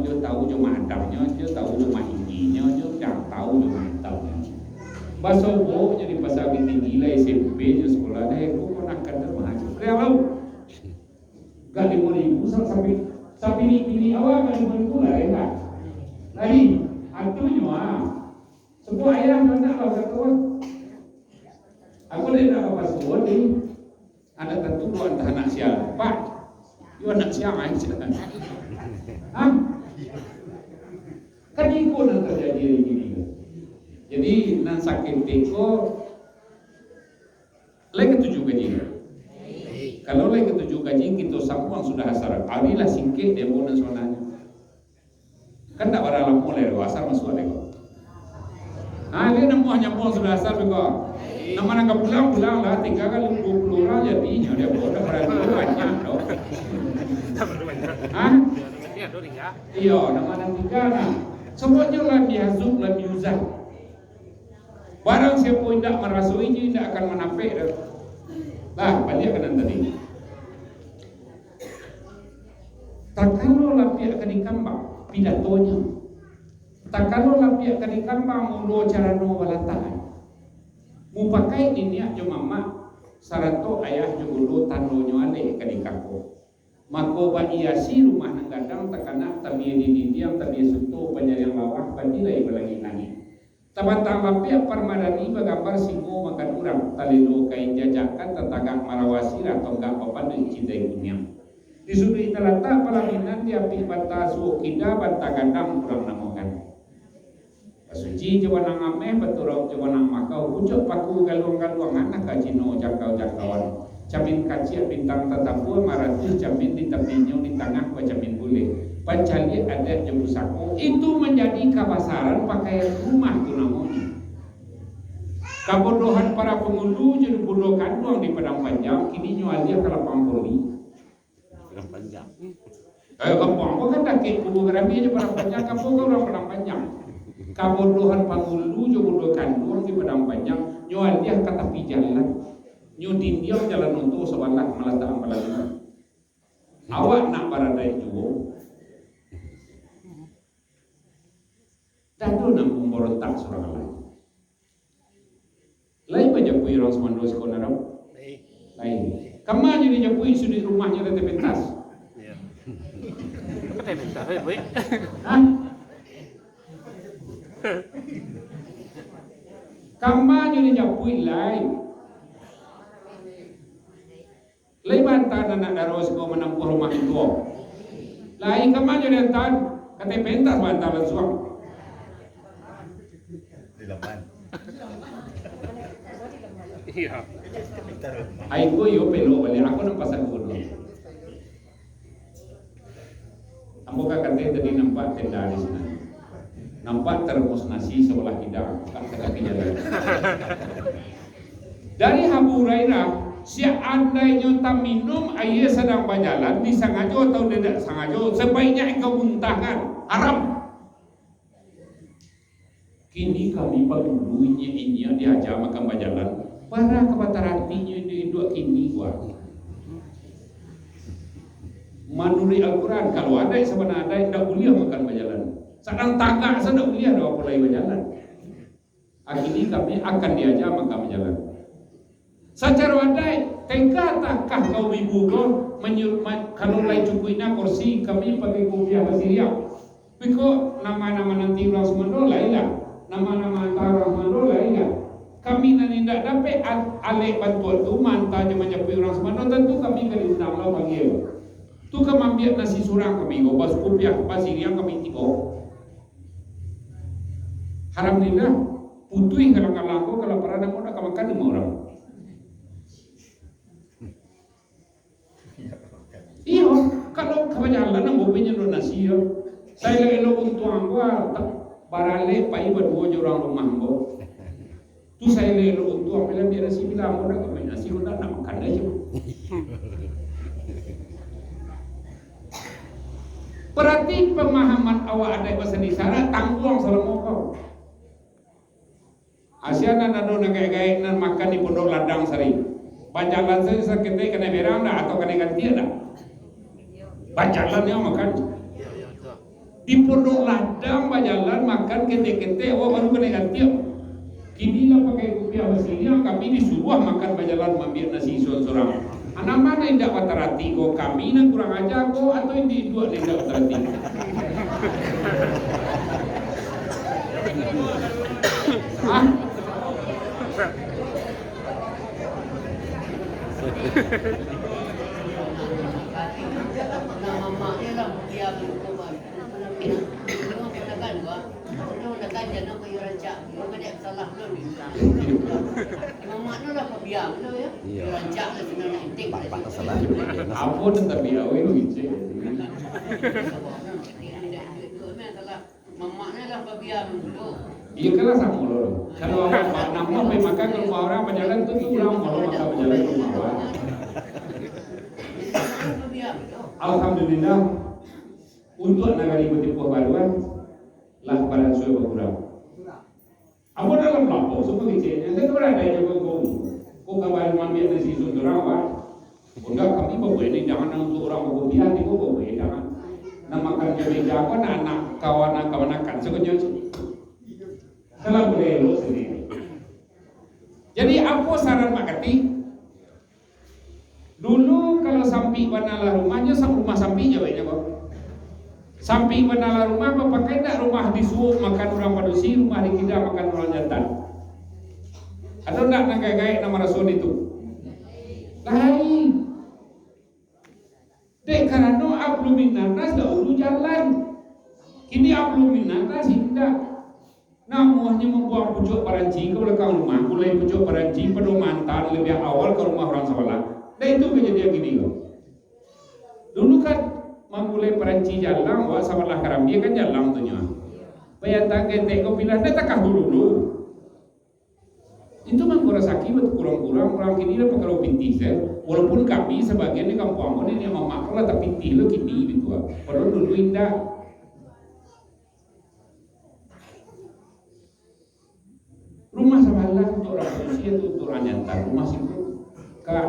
dia tahu jo madamnya, dia tahu jo mahinginya, dia tak tahu jo mantapnya. Basobo jadi pasal tinggi lah SMP je sekolah dah aku nak kata mahasiswa. Kalau gak 5,000 sampai ni awak gak 5,000 lah kan. Lagi atunya sebuah ayah mana kau kata aku dah nak apa sebuah ni ada tentu kau entah anak siapa. Yo anak siapa yang siapa? Kan ikut yang terjadi begini. Jadi nan sakit teko lagi 7 gaji. Kalau lagi 7 gaji kita semua sudah asar. Arilah singkit dia pun sonanya. Kan tak ada lampu leh asar masuk lagi. Dia namanya sudah asar bego. Nama nak pulang lah 3 kali 20 orang jadinya dia bodoh berani banyak doh. Iya, nama nak 3 nah. Semuanya lagi hazuk lagi uzah. Barang siapa tidak merasuinya tidak akan menafik dah. Lah, balik kanan tadi. Tak kalau lapiak akan dikambang pidatonya. Tak kalau lapiak akan dikambang mulu cara no walataan. Mu pakai ini aja mama sarato ayah jugulu tandonyo ale kadikako. Mako ba iasi rumah nang gadang takana tabi di diam tabi suto penyariang lawak bandilai balagi nangis. Tabatang lapiak permadani bagambar singo makan urang talilo kain jajakan tetagang marawasir atau enggak apa-apa dan cintai dunia. Di sudut italata palaminan diapi bata suokida bata gandang kurang namongan. Pasuci jawa nang ameh beturau jawa nang makau pucuk paku galuang-galuang anak kacino jangkau-jangkauan. Camin kacia bintang tatapu maratu camin di tepinya di tengah camin boleh. Pancali ada jembu saku itu menjadi kabasaran pakaian rumah tu namanya. Kebodohan para pengunduh jadi bodoh kanduang di Padang Panjang kini nyual dia ke lapang poli. Padang Panjang. Kampung apa kan dah kek kubu gerabi aja Padang Panjang kampung kan orang Padang Panjang. Kebodohan pengunduh jadi bodoh kanduang di Padang Panjang nyual dia ke tepi jalan. Nyudin dia jalan untuk sebelah melata ampalan. Awak nak baradai juga. Tado nak memberontak seorang lain. Lain banyak pui orang semando sekolah dong. Lain. Kamu jadi nyapui sudut rumahnya ada pentas. Ya. Apa pentas? Baik. Kamu jadi nyapui lain. Lain bantar anak daros kau menempuh rumah itu. Lain kamu jadi antar kata pentas bantar bersuang. Iya. Aku yo pelo balik aku nak pasang dulu. Ambo kakak tadi nampak tenda di sana. Nampak termos nasi sebelah hidang kat kaki jalan. Dari Abu Hurairah, seandainya tak minum air sedang berjalan disengaja atau tidak sengaja, sebaiknya engkau muntahkan, haram. Kini kami pendulunya ini diajar makan berjalan. Para kebataratinya di dua kini gua. Menurut Al-Quran kalau ada sebenarnya ada tidak boleh makan berjalan. Sedang tagak sedang boleh ada apa lain berjalan. Akhirnya kami akan diajar makan berjalan. Secara wadai, tengkatakah kau ibu kau menyuruh kalau lain cukupnya kursi kami pakai kopiah Basiria. Biko nama-nama nanti orang semua lain lah. Nama-nama antara orang semua lain lah. Kami nanti tidak dapat alih bantuan tu mantah je mencapai orang semua. Tentu kami kena undang lah panggil. Tu kami ambil nasi surang kami go, bas kopiah Basiria kami tiga. Haram ni lah. Putui kalau kalau pernah nak makan makan sama orang. Iya, kalau kebanyakan nak bukannya nasi yo. Saya lagi lo untuk angwa barale pai berdua orang rumah go. Tu saya lelo untuk apabila biar si bilang orang kami nasi orang nak makan aja. Berarti pemahaman awak ada bahasa isyarat tangguang selama kau. Asiana nado nagai-gai nan makan di pondok ladang sari. Banjalan saya sakitnya kena berang dah atau kena ganti dah. Banjalan yang makan. Di pondok ladang bajalan makan kete-kete, baru kena ganti. Kini lah pakai kopiah Basilia, kami disuruh makan bajalan mambil nasi sorang. Anak mana yang tak watarati kok kami nak kurang ajar kok atau yang di dua yang tak watarati. Ah? Apa tetap biar itu gitu. Iya kan sama loh. Kalau apa nama pe makan ke rumah orang berjalan tu orang mau makan berjalan ke rumah orang. Alhamdulillah untuk negara Timur Baruan lah pada suai berkurang. Apa dalam lapor seperti ini? Yang orang ada yang bergabung. Kau kabar mami ada si sundurawan. Enggak kami bawa ini jangan untuk orang berkopiah ni kau bawa ini jangan. Namakan kemeja apa anak kawan-kawan sebenarnya. Kalau boleh lu sendiri. Jadi apa saran Mak Kati? Dulu kalau sampai banalah rumahnya rumah sampingnya banyak kok. Sampai banalah rumah apa pakai tak rumah disuruh makan orang padusi, rumah dikira makan orang jantan. Ada tak nagai-gai nama rasul itu? Lain. Dek karena ablu minatas dah ulu jalan. Kini ablu minatas tidak. Namuhnya membuang pucuk paranci ke belakang rumah, mulai pucuk paranci penuh mantan lebih awal ke rumah orang sebelah. Dan itu kejadian gini loh. Dulu kan memulai peranci jalan, wak sebelah Karambia kan jalan tuhnya. Bayang ketek kau bilang, dah takah dulu. Itu mengkurasaki betul kurang-kurang orang kini lah pakai pintis walaupun kami sebagian di kampung Ambon ini memang makro lah tapi pintis lo kini gitu. Padahal dulu indah. Rumah sebelah untuk orang manusia itu untuk orang jantan. Rumah situ kak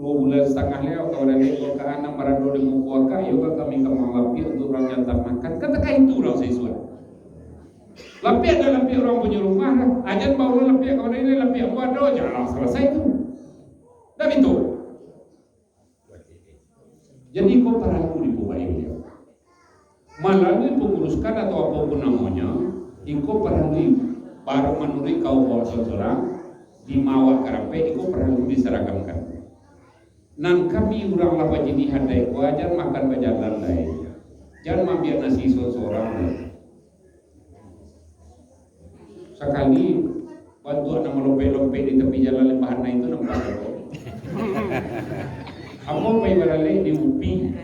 2 bulan setengah lewat kalau ada lekor ke anak marado di muka yoga kami kemalapi untuk orang jantan makan. Katakan itu orang sesuai. Lapiak dah lapiak orang punya rumah dah. Ajan bawa lapiak kalau ini lapiak buat doa jangan selesai itu. Dah itu. Jadi kau perahu di bawah ini. Melalui penguruskan atau apapun namanya, kau perahu baru menuri kau bawa seorang di mawak karape, kau perahu diseragamkan. Nan kami orang lapa jadi handai kau ajar makan bajalan lain. Jangan mambiar nasi seorang. Sekali bantuan nama lompe-lompe di tepi jalan Lembahana itu nampak apa? Apa beralih di UPI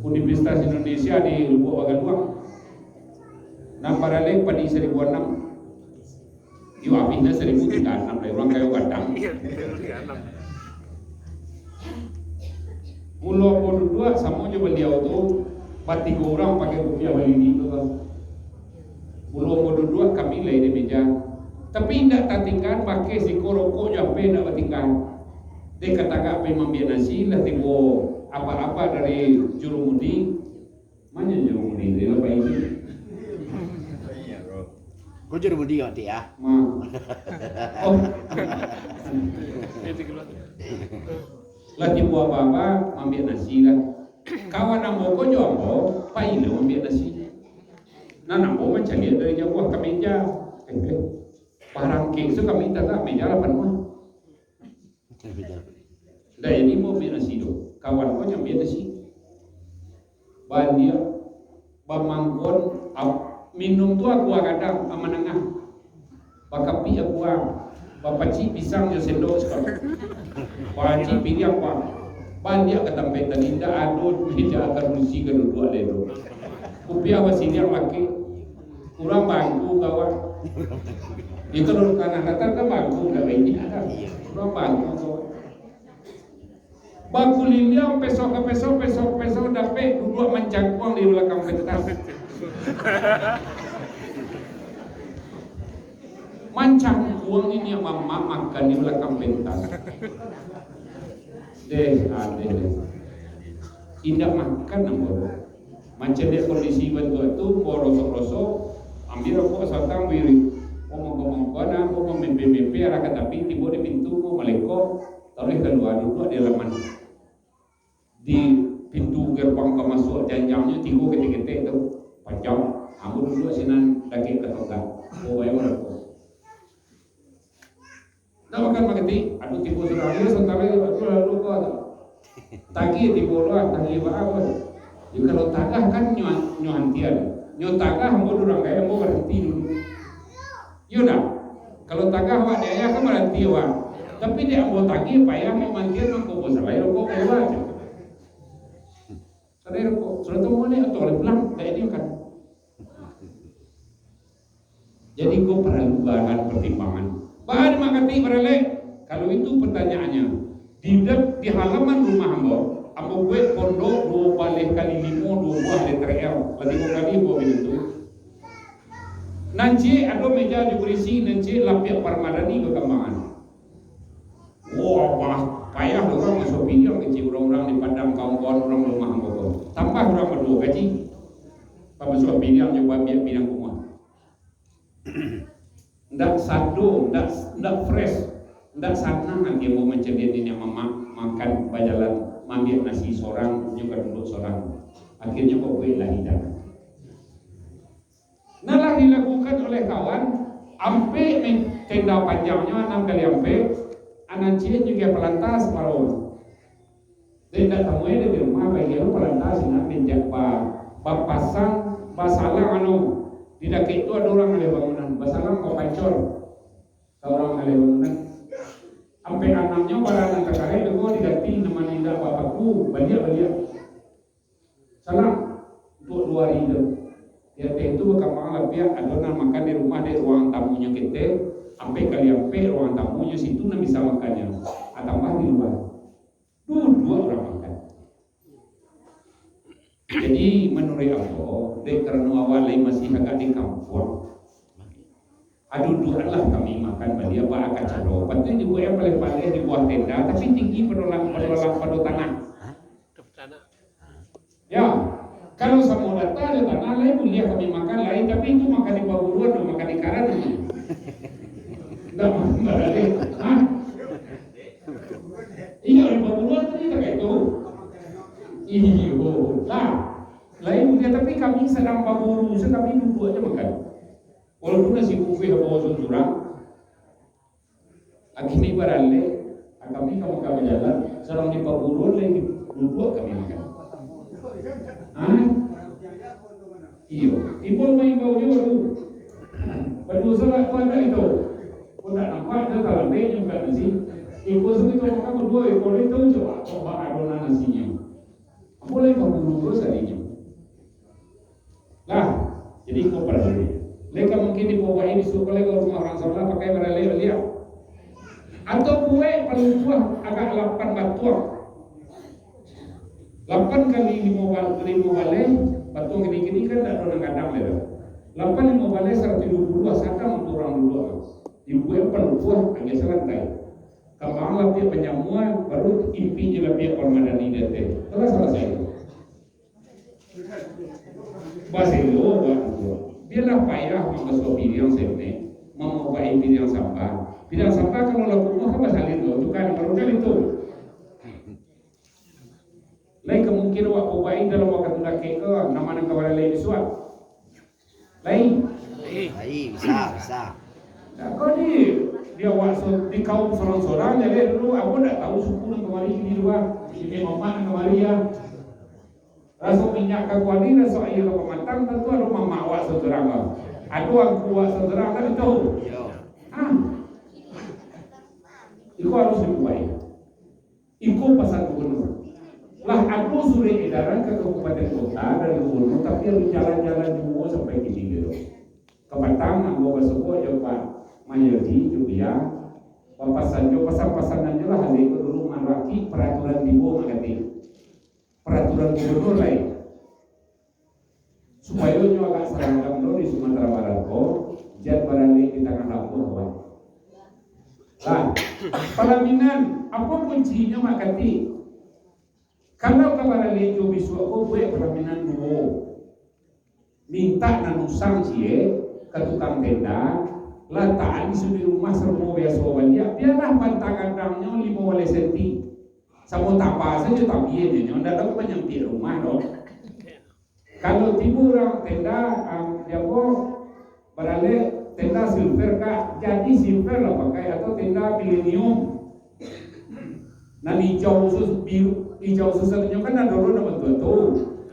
Universitas Indonesia di Lubuk Bagaluang. Nampak beralih pada 1006. Di UPI-nya 1036 orang kayu kadang. Mula bodoh dua sama je beliau tu 3 orang pakai kopiah bali itu kan. Mula bodoh dua kami lagi di meja. Tapi tidak tatingkan pakai si korokok jape nak batingkan. Dia katakan apa membiar nasi lah tiba apa-apa dari jurumudi. Mana jurumudi? Dia apa ini? Kau jurumudi kan dia? Oh. Lah tiba apa-apa membiar nasi lah. Kawan nampak kau jombo, pai lah membiar nasi. Nah nampak macam dia dari jauh ke meja. Barang kek itu kami tak meja 8 mah. Dah ini mau biar nasi do. Kawan kau yang biar nasi. Banyak bamangkon minum tu aku kadang amanangah. Bakapi aku bapaci pisang yo sendok sekali. Baci pilih apa? Banyak kata betan indah adut meja akan mesti kedua ledo. Kopi awak sini laki kurang bangku kawan. Itu dulu kanan datang ke bangku dah ini ada. Kurang bangku kawan. Bangku liliang pesok dapat duduk mencangkuang di belakang pentas. Mencangkuang ini yang mama makan di belakang pentas. Deh. Indah makan nampak. Macam dia kondisi bantu tu, kau rosok-rosok, ambil rokok asal wiri. Ngomong-ngomong na, ngomong mimpi-mimpi, arah kata tiba di pintu, mau melekok, taruh keluar dulu di halaman. Di pintu gerbang ke masuk janjangnya, tiga ketik-ketik tu, panjang. Aku dulu sinan daging ketokan, bawa yang merokok. Tak makan makati, aduh tiba sudah dia sementara lalu kau tagi tiba luar, tagi apa? Jadi kalau tagah kan nyuan tian, nyuan tagah mau orang kaya mau berhenti dulu. Yaudah, kalau tagah wak dia kan berhenti wak, tapi dia mau tagi payah mau mantian mau kau salah rokok keluar aja. Salah rokok, sudah tahu mana atau oleh pulang, kayak ini kan. Jadi kau perlu bahan pertimbangan. Bahan makati beralek. Kalau itu pertanyaannya, di halaman rumah hamba buat pondok 2 balik kali 5 2 buah DTRL, lagi 2 kali buah itu. Nanti ada meja diberisi nanti lapiak Parmadani kekembangan. Wah, payah orang masuk video kecil orang-orang di padang kawan-kawan orang rumah hamba. Tambah orang berdua gaji. Masuk video nyoba biar bidang rumah. Ndak sado, ndak fresh, ndak sana nanti mau mencediakan ini mama makan bajalan, ambil nasi seorang juga duduk seorang. Akhirnya kok gue lah hidup. Nalah dilakukan oleh kawan, ampe tenda panjangnya 6 kali ampe, anancie juga pelantas paruh. Tenda tamu di rumah bagi pelantas nak menjak pasang basalang anu. Tidak itu ada orang ada bangunan, basalang kau pancor, orang ada bangunan. Sampai anaknya barang yang terkait itu diganti nama nindak bapakku, banyak. Salam untuk 2 hari itu. Dia itu berkembang lebih ada makan di rumah di ruang tamunya kita, sampai kali ruang tamunya situ nak bisa makannya, atau di luar. Dua orang makan. Jadi menurut aku, karena awalnya masih agak di kampung, aduh-aduhan lah kami makan beli apa akak caro. Patut juga yang paling di buah tenda, tapi tinggi pedolang pada tanah. Ya, kalau sama data ada tanah lain boleh kami makan lain, tapi itu makan di bawah luar dan makan di karan. Enggak ada. Hah? Iya di bawah luar tadi tak itu. Iyo, lain dia tapi kami sedang baburu, kami duduk aja makan. Walaupun nasi buffet apa wasut jurang, akhirnya beralle, kami kamu jalan, sedang di baburu lagi duduk kami makan. Iyo, ibu main baunya baru salah pada itu, pun tak nampak dia tak lebih juga nasi. Ibu segitu makan berdua, kalau itu coba adonan nasinya. Boleh berburu sarinya. Lah, jadi kau perlu. Mereka mungkin dibawa ini suruh ke rumah orang salah pakai beralih lihat. Atau kue paling tua agak 8 batuang. 8 kali 5 balai, batuang gini-gini kan tak ada kadang leda. 8 5 balai 120 sadang untuk orang dulu. Di kue paling tua agak selantai. Kembang lapia penyamuan baru impi je lapia Parmadani dete. Telah selesai. Baselo biarlah payah mengasah pilihan sene, membawa pilihan sampah. Pilihan sampah kalau lakukan apa salin tu, kan baru kali itu. Lain kemungkinan waktu baik dalam waktu nak ke nama nak kawan lain disuat. Lain bisa. Nah, kau ni dia waktu di kaum sorang-sorang jadi dulu aku tak tahu suku nak kemari di luar, ini mama nak kemari ya. Rasa minyak kakuani, rasa air pematang tentu ada mama awak seterang. Aduh aku awak seterang kan itu. Itu harus dibuat. Itu pasal gubernur. Lah aku sudah edaran ke kabupaten kota dan gubernur, tapi harus jalan-jalan dulu sampai ke sini. Kebatang aku bersebuah jawab Mayodi juga. Papasan jawab pasang-pasangan je lah hari itu dulu maraki peraturan dibo magati. Peraturan gubernur lain supaya nyo agak seragam di Sumatera Barat jan barangnya di tangan lampur awal. Lah, pelaminan apa kuncinya makati? Kalau kabarale jo bisu aku buat pelaminan dulu. minta nanusang cie ke tukang tenda lataan di rumah sermo biasa dia biarlah bantakan damnya 5 wale senti sama tapa saja tapi ini ndak ada penyempit rumah dong. Kalau timbul orang tenda dia beralih tenda silver kak jadi silver lah pakai atau tenda milenium. Nah hijau khusus biru hijau khususnya kan ada dulu nama tu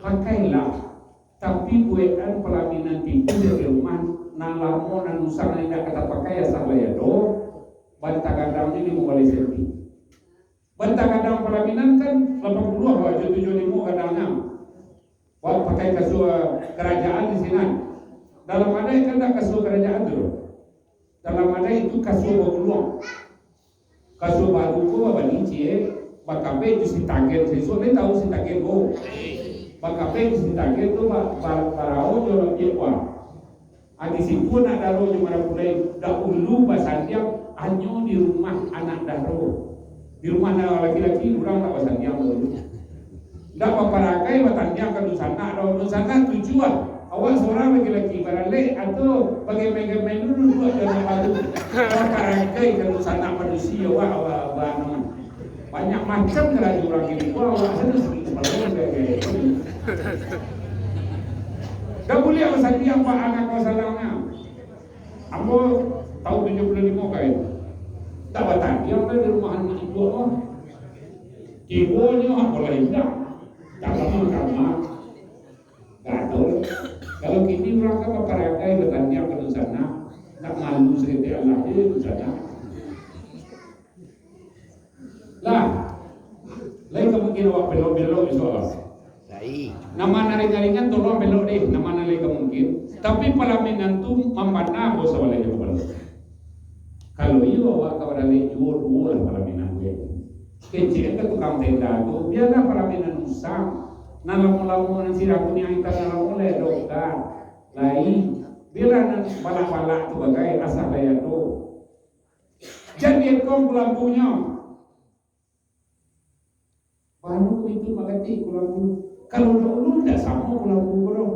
pakailah. Tapi buatan pelaminan tipu di rumah nang lamo nang usang nang kata pakai ya salah ya do bantah kadangnya 5 kali senti. Bantah kadang pelaminan kan 80 aja 75 kadangnya. Buat pakai kasut kerajaan di sini. Dalam ada kan tak kasut kerajaan dulu. Dalam ada itu kasut berpeluang. Kasut baru ko babani cie bakape itu si tagen sesuatu ni tahu si tagen ko. Bakape si tagen tu barao jo lebih kuat. Adi situ nak daro jo mana pulai dak ulu basandiam anyo di rumah anak daro. Di rumah anak laki-laki orang tak basandiam dulu. Dak paparakai batandiam ke dusana daro dusana tujuan. Awak seorang laki-laki barale atau bagaimana dulu dua dan baru. Paparakai ke dusana manusia awak banyak macam kerana orang ini. Awak sana sedikit malu kayak dah boleh apa saja yang pak anak kau salahnya. Ambo tahu 75 kali. Tak batang dia di rumah anak ibu oh. Ibunya boleh tidak. Tak lama kamar. Gatul. Kalau kini orang kan paparakai bertanya ke sana, nak malu sekali Allah di sana. Lah, lain kemungkinan awak belok-belok insyaAllah. Nama naring-naringan tolong belok deh, nama nalai kemungkin. Tapi pelaminan tu membana bos awalnya belok. Kalau iya awak kawan nalai jual lah pelaminan gue. Kecil ke tukang tenda tu, biarlah pelaminan usang. Nalam-lamu nanti aku ni angkat nalam mulai dokter. Lain, biarlah balak-balak tu bagai asal daya tu. Jadi kau lampunya. Baru itu magati kulampu. Kalau dulu tidak sama kulampu bro.